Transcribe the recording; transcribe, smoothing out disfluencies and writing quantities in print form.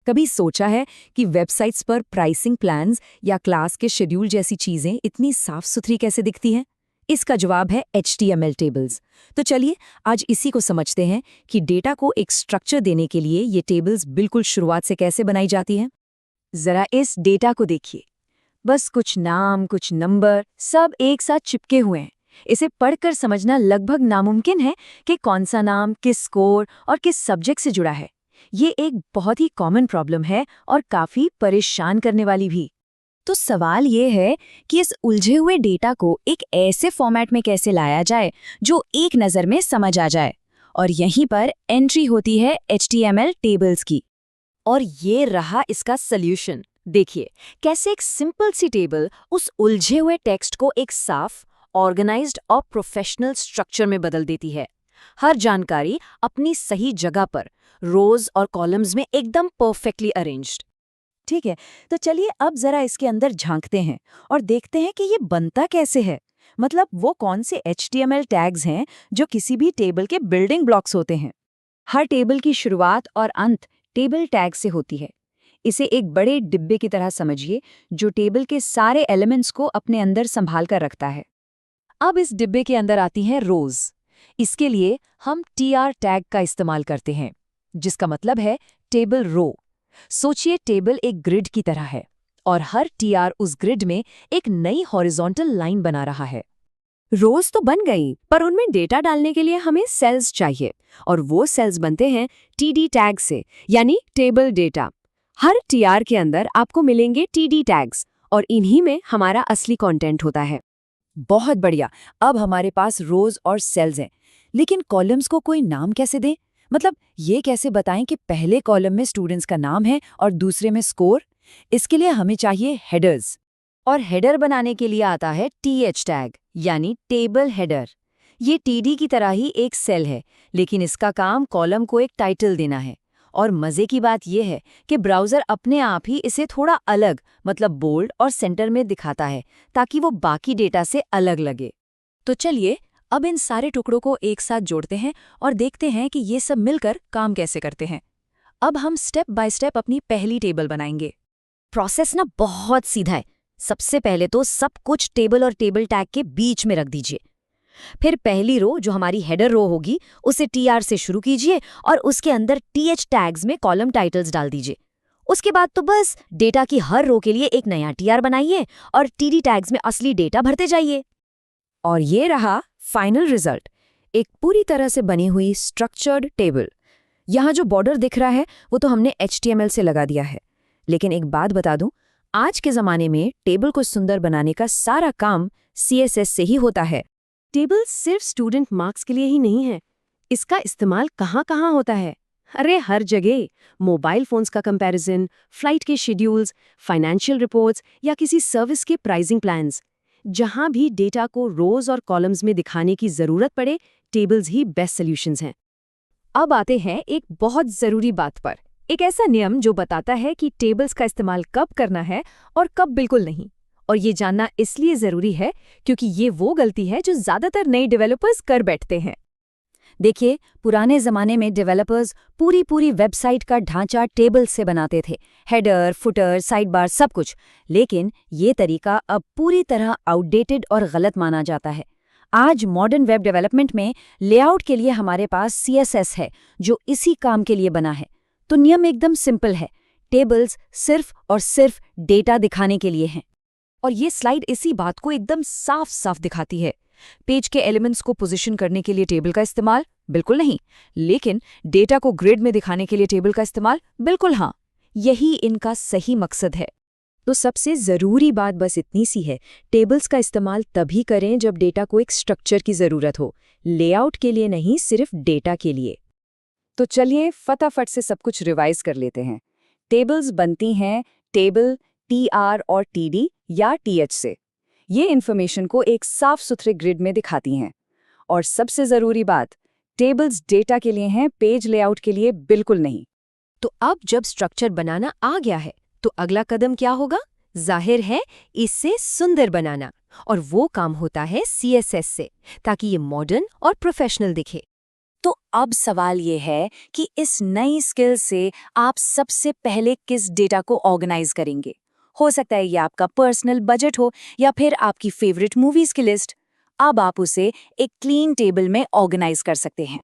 कभी सोचा है कि वेबसाइट्स पर प्राइसिंग प्लान्स या क्लास के शेड्यूल जैसी चीजें इतनी साफ सुथरी कैसे दिखती हैं? इसका जवाब है HTML टेबल्स। तो चलिए आज इसी को समझते हैं कि डेटा को एक स्ट्रक्चर देने के लिए ये टेबल्स बिल्कुल शुरुआत से कैसे बनाई जाती हैं। जरा इस डेटा को देखिए, बस कुछ नाम, कुछ नंबर, सब एक साथ चिपके हुए हैं। इसे पढ़कर समझना लगभग नामुमकिन है कि कौन सा नाम किस स्कोर और किस सब्जेक्ट से जुड़ा है। ये एक बहुत ही कॉमन प्रॉब्लम है और काफी परेशान करने वाली भी। तो सवाल ये है कि इस उलझे हुए डेटा को एक ऐसे फॉर्मेट में कैसे लाया जाए जो एक नज़र में समझ आ जाए। और यहीं पर एंट्री होती है HTML टेबल्स की। और ये रहा इसका सल्यूशन। देखिए कैसे एक सिंपल सी टेबल उस उलझे हुए टेक्स्ट को एक साफ, ऑर्गेनाइज्ड और प्रोफेशनल स्ट्रक्चर में बदल देती है। हर जानकारी अपनी सही जगह पर, रोज और कॉलम्स में एकदम परफेक्टली अरेंज्ड। ठीक है, तो चलिए अब जरा इसके अंदर झांकते हैं और देखते हैं कि ये बनता कैसे है। मतलब वो कौन से HTML टैग्स हैं जो किसी भी टेबल के बिल्डिंग ब्लॉक्स होते हैं। हर टेबल की शुरुआत और अंत टेबल टैग से होती है। इसे एक बड़े डिब्बे की तरह समझिए जो टेबल के सारे एलिमेंट्स को अपने अंदर संभाल कर रखता है। अब इस डिब्बे के अंदर आती हैं रोज। इसके लिए हम TR टैग का इस्तेमाल करते हैं, जिसका मतलब है टेबल रो। सोचिए टेबल एक ग्रिड की तरह है और हर TR उस ग्रिड में एक नई हॉरिजॉन्टल लाइन बना रहा है। रोज तो बन गई, पर उनमें डेटा डालने के लिए हमें सेल्स चाहिए और वो सेल्स बनते हैं TD टैग से, यानी टेबल डेटा। हर TR के अंदर आपको मिलेंगे TD टैग्स और इन्हीं में हमारा असली कंटेंट होता है। बहुत बढ़िया, अब हमारे पास रोज और सेल्स हैं, लेकिन कॉलम्स को कोई नाम कैसे दें? मतलब ये कैसे बताएं कि पहले कॉलम में स्टूडेंट्स का नाम है और दूसरे में स्कोर? इसके लिए हमें चाहिए हेडर्स। और हेडर बनाने के लिए आता है TH टैग, यानी टेबल हेडर। ये TD की तरह ही एक सेल है, लेकिन इसका काम कॉलम को एक टाइटल देना है। और मजे की बात यह है कि ब्राउज़र अपने आप ही इसे थोड़ा अलग, मतलब बोल्ड और सेंटर में दिखाता है, ताकि वो बाकी डेटा से अलग लगे। तो चलिए अब इन सारे टुकड़ों को एक साथ जोड़ते हैं और देखते हैं कि ये सब मिलकर काम कैसे करते हैं। अब हम स्टेप बाय स्टेप अपनी पहली टेबल बनाएंगे। प्रोसेस ना बहुत सीधा है। सबसे पहले तो सब कुछ टेबल और टेबल टैग के बीच में रख दीजिए। फिर पहली रो जो हमारी हेडर रो होगी उसे TR से शुरू कीजिए और उसके अंदर TH टैग्स में कॉलम टाइटल्स डाल दीजिए। उसके बाद तो बस डेटा की हर रो के लिए एक नया TR बनाइए और TD टैग्स में असली डेटा भरते जाइए। और ये रहा फाइनल रिजल्ट, एक पूरी तरह से बनी हुई स्ट्रक्चर्ड टेबल। यहाँ जो बॉर्डर दिख रहा है वो तो हमने HTML से लगा दिया है। लेकिन एक बात बता दूं, आज के ज़माने में टेबल को सुंदर बनाने का सारा काम CSS से ही होता है। टेबल सिर्फ स्टूडेंट मार्क्स के लिए ही नहीं है। इसका इस्तेमाल कहाँ होता है? अरे हर जगह। मोबाइल फोन्स का कंपैरिजन, फ्लाइट के शेड्यूल्स, फाइनेंशियल रिपोर्ट्स या किसी सर्विस के प्राइसिंग प्लान्स। जहां भी डेटा को रोज और कॉलम्स में दिखाने की जरूरत पड़े, टेबल्स ही बेस्ट सॉल्यूशंस हैं। अब आते हैं एक बहुत ज़रूरी बात पर, एक ऐसा नियम जो बताता है कि टेबल्स का इस्तेमाल कब करना है और कब बिल्कुल नहीं। और ये जानना इसलिए ज़रूरी है क्योंकि ये वो गलती है जो ज़्यादातर नए डेवलपर्स कर बैठते हैं। देखिए, पुराने ज़माने में डेवलपर्स पूरी वेबसाइट का ढांचा टेबल से बनाते थे, हेडर, फुटर, साइडबार, सब कुछ। लेकिन ये तरीका अब पूरी तरह आउटडेटेड और गलत माना जाता है। आज मॉडर्न वेब डेवलपमेंट में लेआउट के लिए हमारे पास CSS है जो इसी काम के लिए बना है। तो नियम एकदम सिंपल है, टेबल्स सिर्फ और सिर्फ डेटा दिखाने के लिए हैं। और ये स्लाइड इसी बात को एकदम साफ साफ दिखाती है। पेज के एलिमेंट्स को पोजीशन करने के लिए टेबल का इस्तेमाल बिल्कुल नहीं, लेकिन डेटा को ग्रिड में दिखाने के लिए टेबल का इस्तेमाल बिल्कुल हाँ। यही इनका सही मकसद है। तो सबसे ज़रूरी बात बस इतनी सी है, टेबल्स का इस्तेमाल तभी करें जब डेटा को एक स्ट्रक्चर की ज़रूरत हो, लेआउट के लिए नहीं, सिर्फ डेटा के लिए। तो चलिए फटाफट से सब कुछ रिवाइज कर लेते हैं। टेबल्स बनती हैं टेबल, TR और TD या TH से। ये इन्फॉर्मेशन को एक साफ सुथरे ग्रिड में दिखाती हैं। और सबसे ज़रूरी बात, टेबल्स डेटा के लिए हैं, पेज लेआउट के लिए बिल्कुल नहीं। तो अब जब स्ट्रक्चर बनाना आ गया है तो अगला कदम क्या होगा? जाहिर है इसे सुंदर बनाना। और वो काम होता है CSS से, ताकि ये मॉडर्न और प्रोफेशनल दिखे। तो अब सवाल ये है कि इस नई स्किल से आप सबसे पहले किस डेटा को ऑर्गेनाइज करेंगे। हो सकता है ये आपका पर्सनल बजट हो या फिर आपकी फेवरेट मूवीज की लिस्ट। अब आप उसे एक क्लीन टेबल में ऑर्गेनाइज कर सकते हैं।